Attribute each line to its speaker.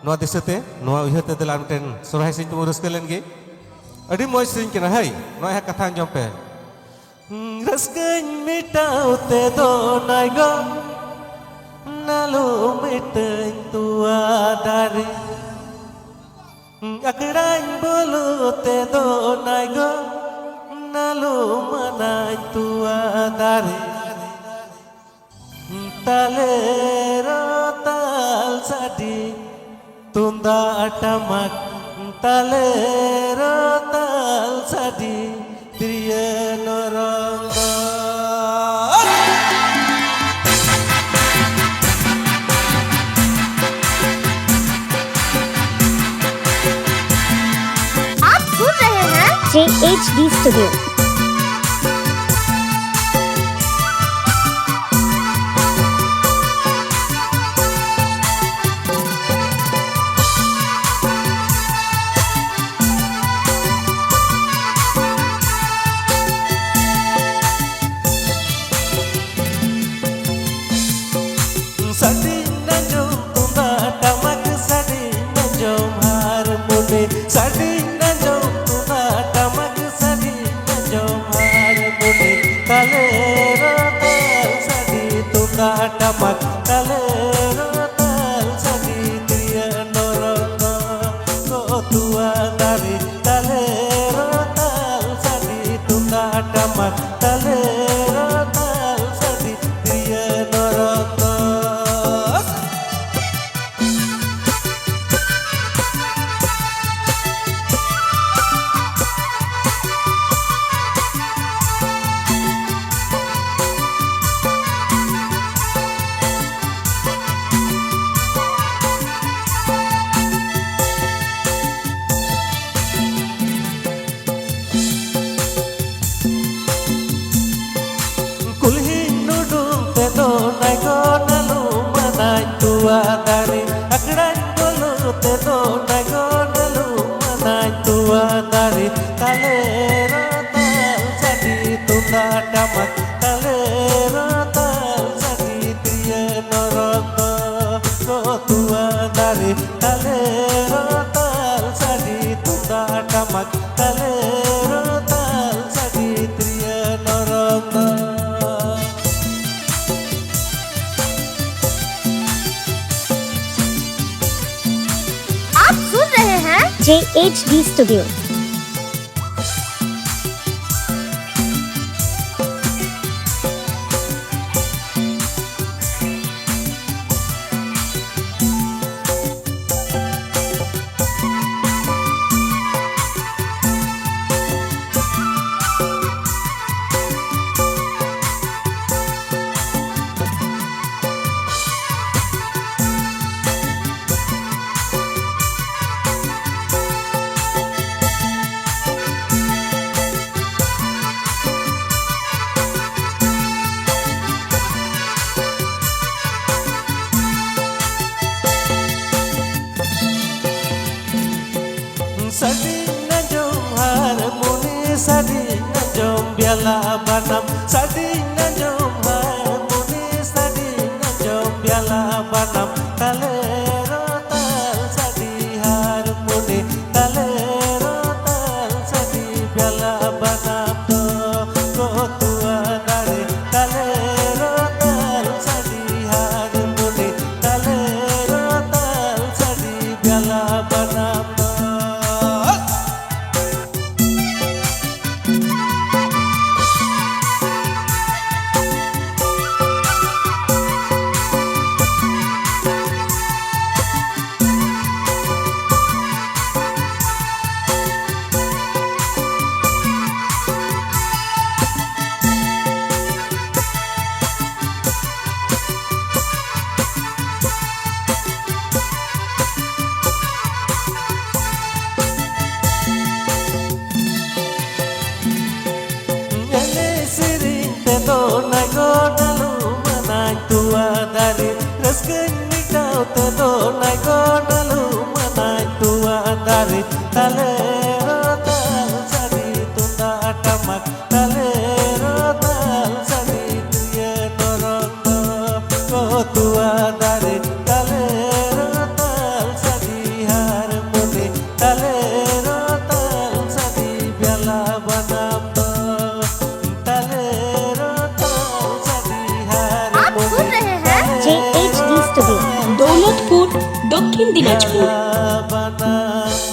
Speaker 1: ᱱᱚᱣᱟ ᱫᱤᱥᱟᱹᱛᱮ ᱱᱚᱣᱟ ᱩᱭᱦᱟᱹᱨᱛᱮ ᱫᱮᱞᱟ ᱢᱤᱫᱴᱮᱱ ᱥᱚᱨᱦᱟᱭ ᱥᱮᱨᱮᱧ ᱛᱮᱵᱚᱱ ᱨᱟᱹᱥᱠᱟᱹ ᱞᱮᱱ ᱜᱮ ᱟᱹᱰᱤ ᱢᱚᱡᱽ ᱥᱮᱨᱮᱧ ᱠᱟᱱᱟ ᱦᱟᱹᱭ ᱱᱚᱣᱟ ᱦᱟᱸᱜ ᱠᱟᱛᱷᱟ ᱟᱸᱡᱚᱢ ᱯᱮ ᱨᱟᱹᱥᱠᱟᱹᱧ ᱢᱮᱴᱟᱣ ᱛᱮᱫᱚ ᱱᱟᱭᱜᱚ ᱱᱟᱞᱚ ᱢᱮᱴᱟᱹᱧ ᱛᱚᱣᱟ ᱫᱟᱨᱮ ᱟᱠᱷᱲᱟᱧ ᱵᱚᱞᱚ ᱛᱮᱫᱚ ᱱᱟᱭᱜᱚ ᱱᱟᱞᱚ ᱢᱟᱱᱟᱧ ᱛᱚᱣᱟ ᱫᱟᱨᱮ ᱛᱟᱞᱮᱨᱚ ᱛᱟᱞ ᱥᱟᱰᱮ ᱛᱩᱢᱫᱟᱜ ᱴᱟᱢᱟᱠ ᱛᱟᱞᱮᱨᱚ ᱛᱟᱞ ᱥᱟᱰᱮ ᱛᱤᱨᱭᱟᱹ ᱱᱚᱨᱚᱝ
Speaker 2: आप सुन रहे हैं JHD studio.
Speaker 1: Sadi najom tunda tamak sadi najom harmoni sadi najom tunda tamak sadi najom harmoni talero tal sadi tunda tamak talero tal sadi triya norona ko tua dari talero tal sadi tunda tamak talero tal sadi triya norona Dari akran bolu tedo nago nalu manai tua dari talero tal sadi tunda tamak talero tal sadi triya norona ko tua dari talero tal sadi tunda tamak talero tal sadi triya norona
Speaker 2: आप सुन रहे हैं JHD studio. Sadi najom harmoni sadi najom biala banam sadi najom harmoni sadi najom biala banam talero tal sadi harmoni talero tal sadi biala banam to ko tua dari talero tal sadi harmoni talero tal sadi biala banam nago nalu manai tua dari raskin mikau tedo nago nalu manai tua dari talero tal sadi tunda tamak talero tal sadi triya norona ko tua dari talero tal sadi
Speaker 3: Daulatpur, দক্ষিণ দিনাজপুর।
Speaker 1: बना